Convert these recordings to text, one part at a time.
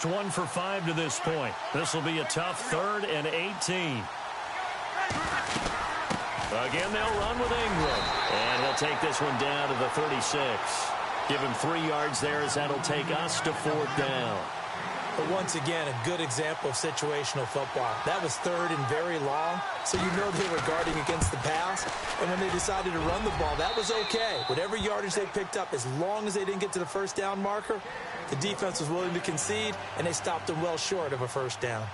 1 for 5 to this point. This will be a tough 3rd and 18. Again, they'll run with Ingram. And he'll take this one down to the 36. Give him 3 yards there as that'll take us to 4th down. But once again, a good example of situational football. That was 3rd and very long, so you know they were guarding against the pass. And when they decided to run the ball, that was okay. Whatever yardage they picked up, as long as they didn't get to the 1st down marker, the defense was willing to concede, and they stopped them well short of a 1st down.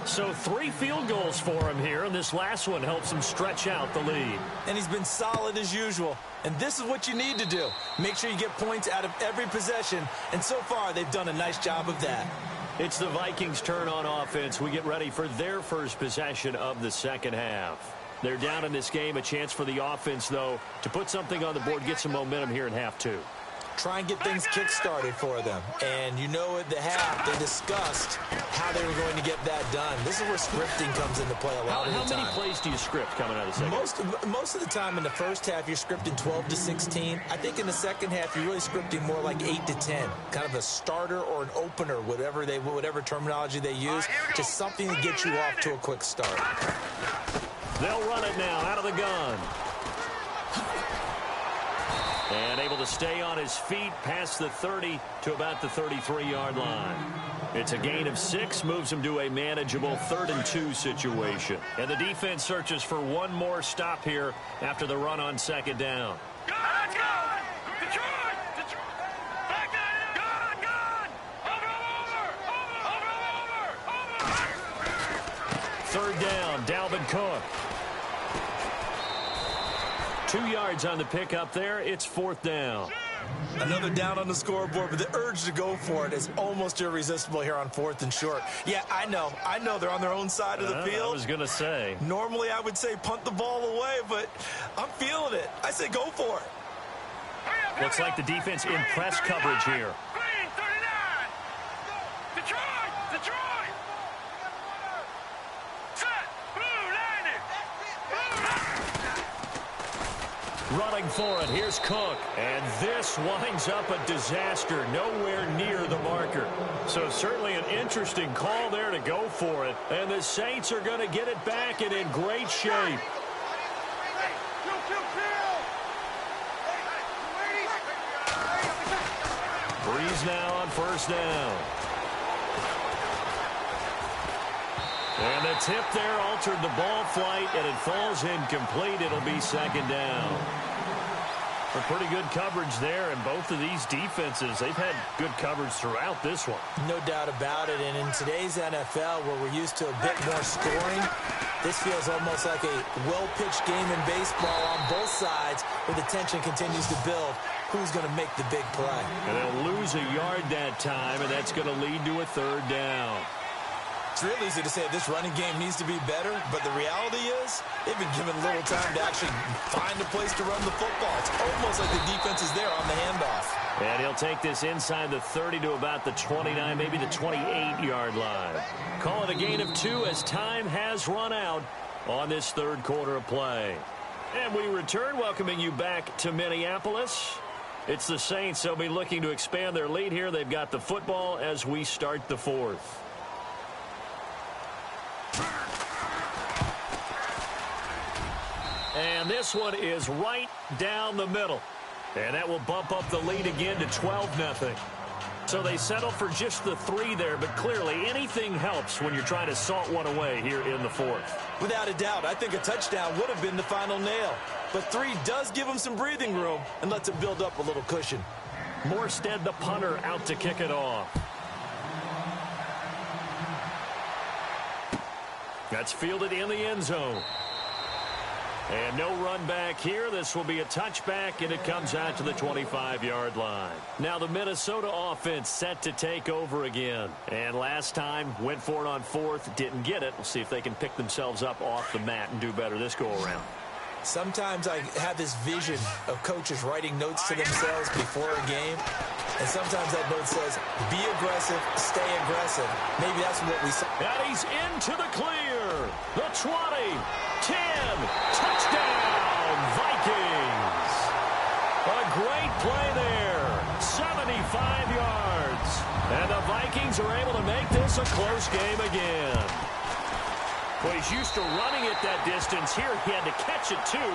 So 3 field goals for him here, and this last one helps him stretch out the lead. And he's been solid as usual. And this is what you need to do. Make sure you get points out of every possession, and so far they've done a nice job of that. It's the Vikings' turn on offense. We get ready for their first possession of the second half. They're down in this game. A chance for the offense, though, to put something on the board, get some momentum here in half 2. Try and get things kick-started for them. And you know at the half, they discussed how they were going to get that done. This is where scripting comes into play a lot of the time. How many plays do you script coming out of the second? Most of the time in the first half, you're scripting 12 to 16. I think in the second half, you're really scripting more like 8 to 10. Kind of a starter or an opener, whatever terminology they use, just something to get you off to a quick start. They'll run it now out of the gun. And able to stay on his feet past the 30 to about the 33-yard line. It's a gain of 6, moves him to a manageable 3rd and 2 situation. And the defense searches for one more stop here after the run on 2nd down. Let's go! Detroit! Detroit! Back that in! Gun! Over! 3rd down, Dalvin Cook. 2 yards on the pickup there. It's 4th down. Another down on the scoreboard, but the urge to go for it is almost irresistible here on 4th and short. Yeah, I know they're on their own side of the field. I was going to say. Normally I would say punt the ball away, but I'm feeling it. I say go for it. Looks like the defense in press coverage here. Green 39! Detroit! Detroit! Set! Blue 90! Running for it. Here's Cook. And this winds up a disaster. Nowhere near the marker. So certainly an interesting call there to go for it. And the Saints are going to get it back and in great shape. Breeze now on 1st down. And the tip there altered the ball flight, and it falls incomplete. It'll be 2nd down. A pretty good coverage there, and both of these defenses, they've had good coverage throughout this one. No doubt about it, and in today's NFL, where we're used to a bit more scoring, this feels almost like a well-pitched game in baseball on both sides, where the tension continues to build. Who's going to make the big play? And they'll lose a yard that time, and that's going to lead to a 3rd down. It's real easy to say this running game needs to be better, but the reality is they've been given little time to actually find a place to run the football. It's almost like the defense is there on the handoff. And he'll take this inside the 30 to about the 29, maybe the 28-yard line. Call it a gain of 2 as time has run out on this 3rd quarter of play. And we return, welcoming you back to Minneapolis. It's the Saints. They'll be looking to expand their lead here. They've got the football as we start the 4th. And this one is right down the middle. And that will bump up the lead again to 12-0. So they settle for just the 3 there, but clearly anything helps when you're trying to salt one away here in the 4th. Without a doubt, I think a touchdown would have been the final nail. But 3 does give them some breathing room and lets them build up a little cushion. Morstead, the punter, out to kick it off. That's fielded in the end zone. And no run back here. This will be a touchback, and it comes out to the 25-yard line. Now the Minnesota offense set to take over again. And last time, went for it on 4th, didn't get it. We'll see if they can pick themselves up off the mat and do better this go-around. Sometimes I have this vision of coaches writing notes to themselves before a game. And sometimes that note says, be aggressive, stay aggressive. Maybe that's what we saw. And he's into the clear. The 20, 10, touchdown, Vikings. A great play there. 75 yards. And the Vikings are able to make this a close game again. Well, he's used to running it that distance. Here he had to catch it, too,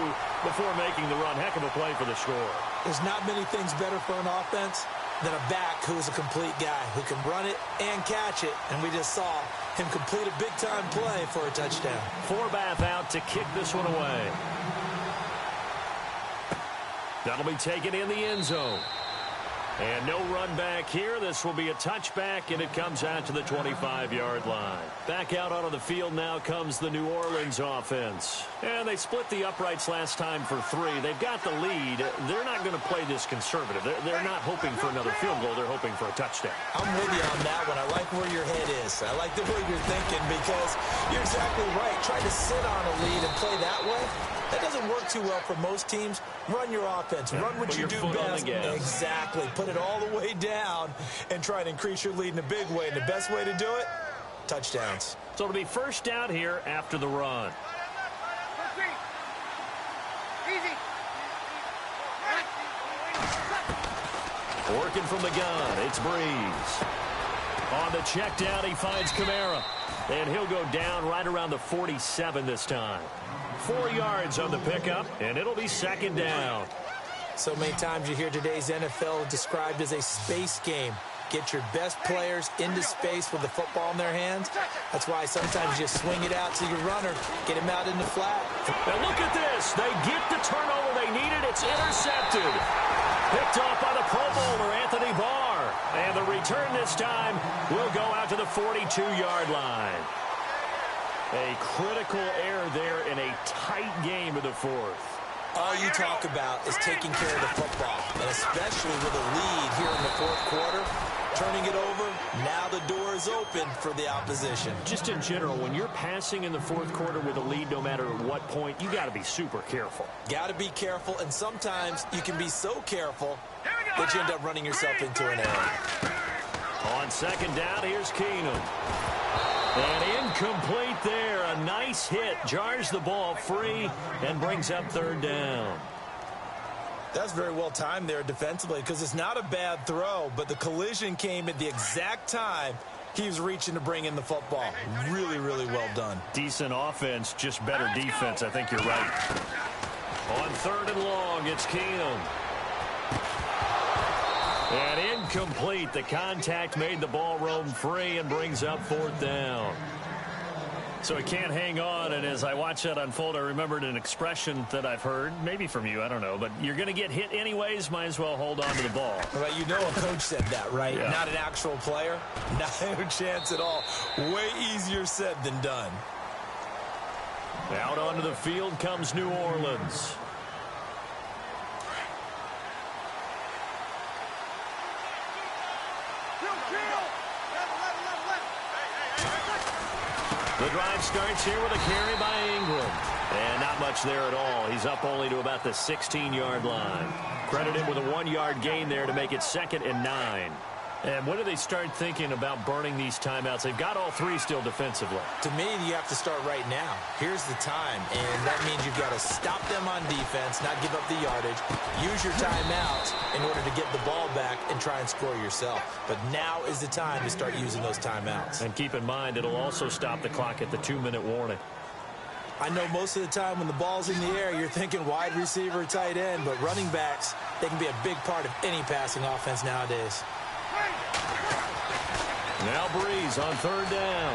before making the run. Heck of a play for the score. There's not many things better for an offense than a back who is a complete guy who can run it and catch it. And we just saw him complete a big-time play for a touchdown. Forbath out to kick this one away. That'll be taken in the end zone. And no run back here. This will be a touchback, and it comes out to the 25-yard line. Back out onto the field now comes the New Orleans offense. And they split the uprights last time for 3. They've got the lead. They're not going to play this conservative. They're not hoping for another field goal. They're hoping for a touchdown. I'm with you on that one. I like where your head is. I like the way you're thinking because you're exactly right. Try to sit on a lead and play that way. That doesn't work too well for most teams. Run your offense. Run what you do best. Exactly. Put it all the way down and try to increase your lead in a big way. And the best way to do it, touchdowns. So it'll be first down here after the run. Easy. Working from the gun, it's Breeze. On the check down, he finds Kamara. And he'll go down right around the 47 this time. 4 yards on the pickup, and it'll be second down. So many times you hear today's NFL described as a space game. Get your best players into space with the football in their hands. That's why sometimes you swing it out to your runner, get him out in the flat. Now look at this. They get the turnover they needed. It's intercepted. Picked off by the Pro Bowler, Anthony Barr. And the return this time will go out to the 42-yard line. A critical error there in a tight game of the fourth. All you talk about is taking care of the football, and especially with a lead here in the fourth quarter, turning it over, now the door is open for the opposition. Just in general, when you're passing in the fourth quarter with a lead, no matter at what point, you got to be super careful. Got to be careful, and sometimes you can be so careful that you end up running yourself into an error. On second down, here's Keenum. And incomplete there. A nice hit. Jars the ball free and brings up third down. That's very well timed there defensively because it's not a bad throw, but the collision came at the exact time he was reaching to bring in the football. Really, really well done. Decent offense, just better defense. I think you're right. On third and long, it's Keenum. And incomplete. The contact made the ball roam free and brings up fourth down. So he can't hang on, and as I watch that unfold, I remembered an expression that I've heard, maybe from you, I don't know, but you're going to get hit anyways, might as well hold on to the ball. Well, you know a coach said that, right? Yeah. Not an actual player. No chance at all. Way easier said than done. Out onto the field comes New Orleans. The drive starts here with a carry by Ingram. And not much there at all. He's up only to about the 16-yard line. Credit him with a 1-yard gain there to make it 2nd and 9. And when do they start thinking about burning these timeouts? They've got all 3 still defensively. To me, you have to start right now. Here's the time, and that means you've got to stop them on defense, not give up the yardage, use your timeouts in order to get the ball back and try and score yourself. But now is the time to start using those timeouts. And keep in mind, it'll also stop the clock at the 2-minute warning. I know most of the time when the ball's in the air, you're thinking wide receiver, tight end, but running backs, they can be a big part of any passing offense nowadays. Now Breeze on third down.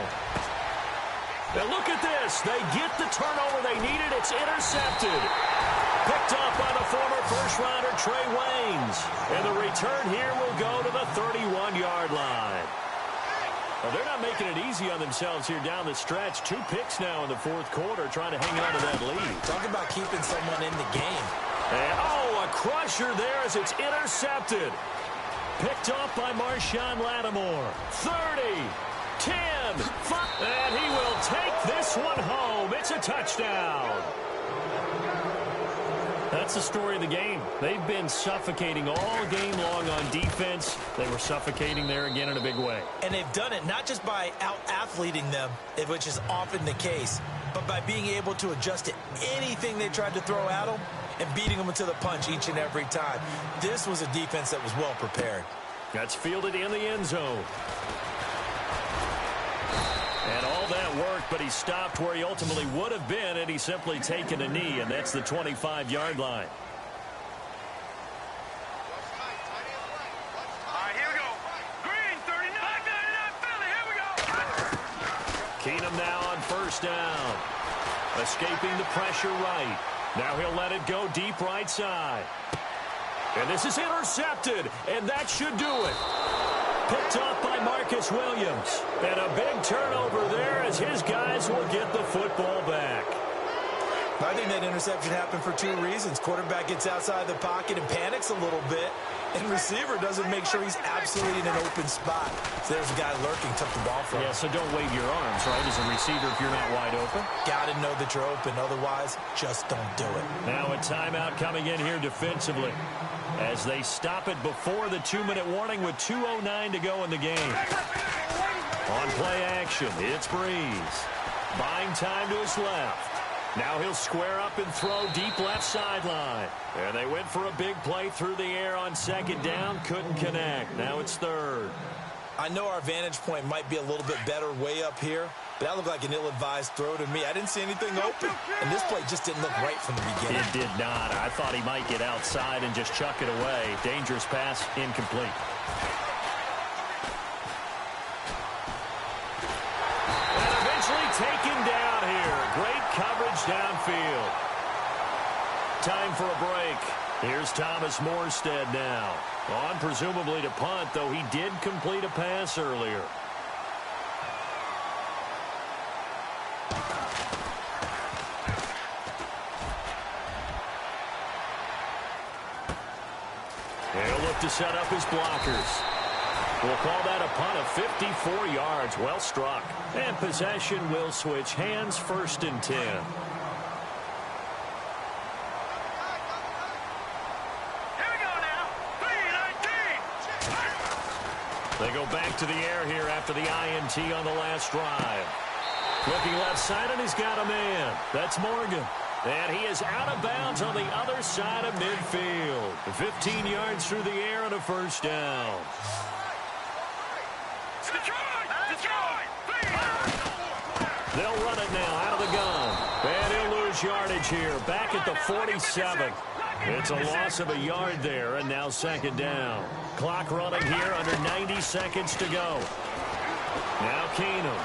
Now look at this. They get the turnover they needed. It's intercepted. Picked up by the former first-rounder Trey Waynes. And the return here will go to the 31-yard line. Well, they're not making it easy on themselves here down the stretch. 2 picks now in the fourth quarter trying to hang on to that lead. Talk about keeping someone in the game. And, oh, a crusher there as it's intercepted. Picked off by Marshawn Lattimore. 30, 10, 5, and he will take this one home. It's a touchdown. That's the story of the game. They've been suffocating all game long on defense. They were suffocating there again in a big way. And they've done it not just by out-athleting them, which is often the case, but by being able to adjust to anything they tried to throw at them and beating them to the punch each and every time. This was a defense that was well prepared. That's fielded in the end zone. And all that work, but he stopped where he ultimately would have been had he simply taken a knee, and that's the 25-yard line. All right, here we go. Green, 39, 99, Philly, here we go. Keenum now on first down. Escaping the pressure right. Now he'll let it go deep right side. And this is intercepted, and that should do it. Picked off by Marcus Williams. And a big turnover there as his guys will get the football back. I think that interception happened for two reasons. Quarterback gets outside the pocket and panics a little bit, and receiver doesn't make sure he's absolutely in an open spot. So there's a guy lurking, took the ball from him. Yeah, so don't wave your arms, right, as a receiver if you're not wide open. Got to know that you're open. Otherwise, just don't do it. Now a timeout coming in here defensively as they stop it before the 2-minute warning with 2:09 to go in the game. On play action, it's Breeze. Buying time to his left. Now he'll square up and throw deep left sideline. And they went for a big play through the air on second down. Couldn't connect. Now it's third. I know our vantage point might be a little bit better way up here, but that looked like an ill-advised throw to me. I didn't see anything open, and this play just didn't look right from the beginning. It did not. I thought he might get outside and just chuck it away. Dangerous pass, incomplete. And eventually taken down here. Great coverage downfield. Time for a break. Here's Thomas Morstead now. On presumably to punt, though he did complete a pass earlier. He'll look to set up his blockers. We'll call that a punt of 54 yards. Well struck. And possession will switch hands, 1st and 10. They go back to the air here after the INT on the last drive. Looking left side, and he's got a man. That's Morgan. And he is out of bounds on the other side of midfield. 15 yards through the air and a first down. They'll run it now out of the gun. And he'll lose yardage here. Back at the 47. It's a loss of a yard there, and now second down. Clock running here, under 90 seconds to go. Now Keenum.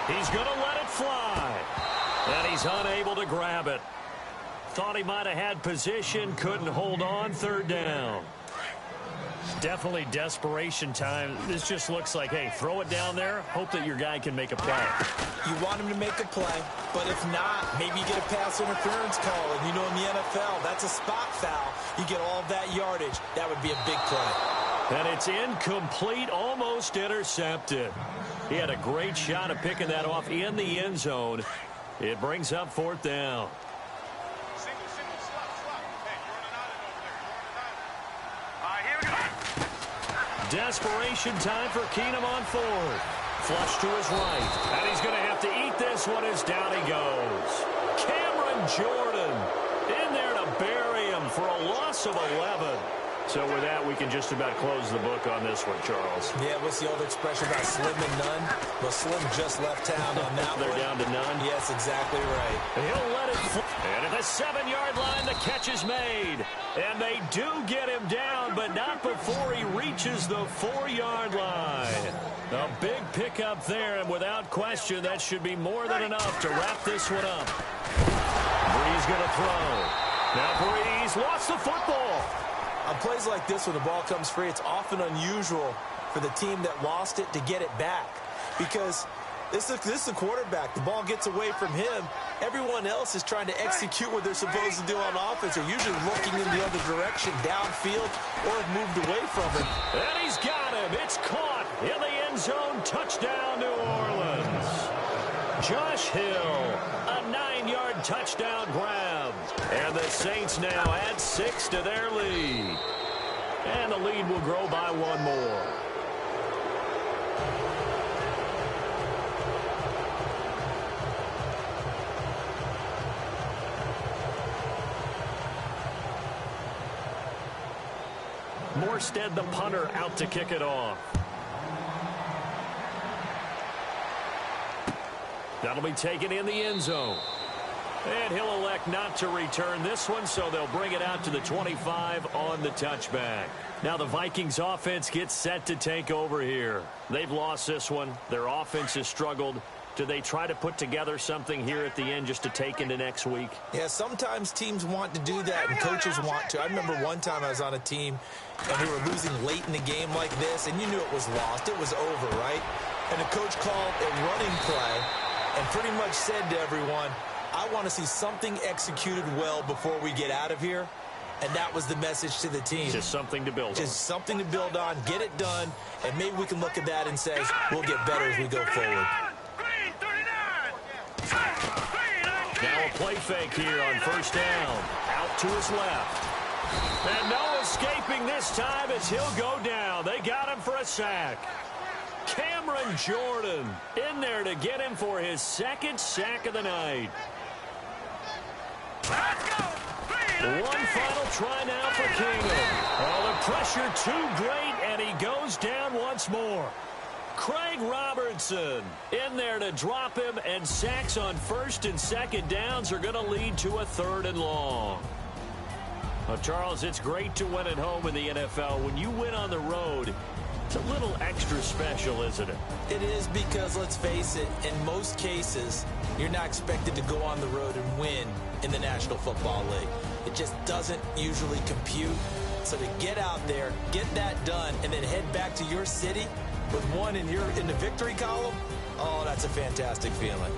He's going to let it fly. And he's unable to grab it. Thought he might have had position, couldn't hold on, third down. Definitely desperation time. This just looks like, hey, throw it down there, hope that your guy can make a play. You want him to make a play, but if not, maybe you get a pass interference call. And you know in the NFL, that's a spot foul. You get all of that yardage. That would be a big play. And it's incomplete, almost intercepted. He had a great shot at picking that off in the end zone. It brings up 4th down. Desperation time for Keenum on 4th. Flush to his right. And he's going to have to eat this one as down he goes. Cameron Jordan in there to bury him for a loss of 11. So with that, we can just about close the book on this one, Charles. Yeah, what's the old expression about slim and none? Well, Slim just left town on that one. They're down to none? Yes, exactly right. He'll let it fly. And at the 7-yard line, the catch is made. And they do get him down, but not before he reaches the 4-yard line. A big pickup there, and without question, that should be more than enough to wrap this one up. Breeze going to throw. Now Breeze lost the football. On plays like this, when the ball comes free, it's often unusual for the team that lost it to get it back. Because this is a quarterback. The ball gets away from him. Everyone else is trying to execute what they're supposed to do on offense. They're usually looking in the other direction, downfield, or have moved away from him. And he's got him. It's caught in the end zone. Touchdown, New Orleans. Josh Hill, a 9-yard touchdown grab. And the Saints now add 6 to their lead. And the lead will grow by 1 more. Arstead, the punter, out to kick it off. That'll be taken in the end zone. And he'll elect not to return this one, so they'll bring it out to the 25 on the touchback. Now the Vikings offense gets set to take over here. They've lost this one. Their offense has struggled. Do they try to put together something here at the end just to take into next week? Yeah, sometimes teams want to do that and coaches want to. I remember one time I was on a team and we were losing late in the game like this, and you knew it was lost. It was over, right? And the coach called a running play and pretty much said to everyone, I want to see something executed well before we get out of here. And that was the message to the team. Just something to build on. Just something to build on, get it done, and maybe we can look at that and say, we'll get better as we go forward. Now a play fake here on first down. Out to his left. And no escaping this time as he'll go down. They got him for a sack. Cameron Jordan in there to get him for his second sack of the night. One final try now for Keenum. Oh, the pressure too great, and he goes down once more. Craig Robertson in there to drop him, and sacks on first and second downs are going to lead to a third and long. Well, Charles, it's great to win at home in the NFL. When you win on the road, it's a little extra special, isn't it? It is, because, let's face it, in most cases, you're not expected to go on the road and win in the National Football League. It just doesn't usually compute. So to get out there, get that done, and then head back to your city with one in the victory column, oh, that's a fantastic feeling.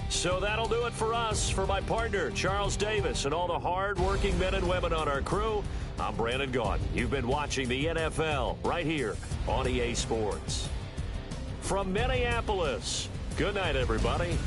So that'll do it for us. For my partner, Charles Davis, and all the hard-working men and women on our crew, I'm Brandon Gaudin. You've been watching the NFL right here on EA Sports. From Minneapolis, good night, everybody.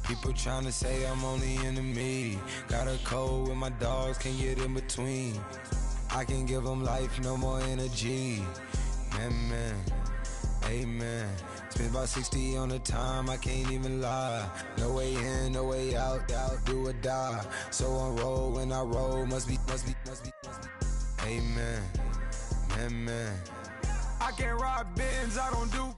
People trying to say I'm on the enemy. Got a cold with my dogs, can't get in between. I can give them life, no more energy. Man, amen. Spent about 60 on the time, I can't even lie. No way in, no way out, do or die. So on roll, when I roll, must be. Amen, man. I can't ride Benz, I don't do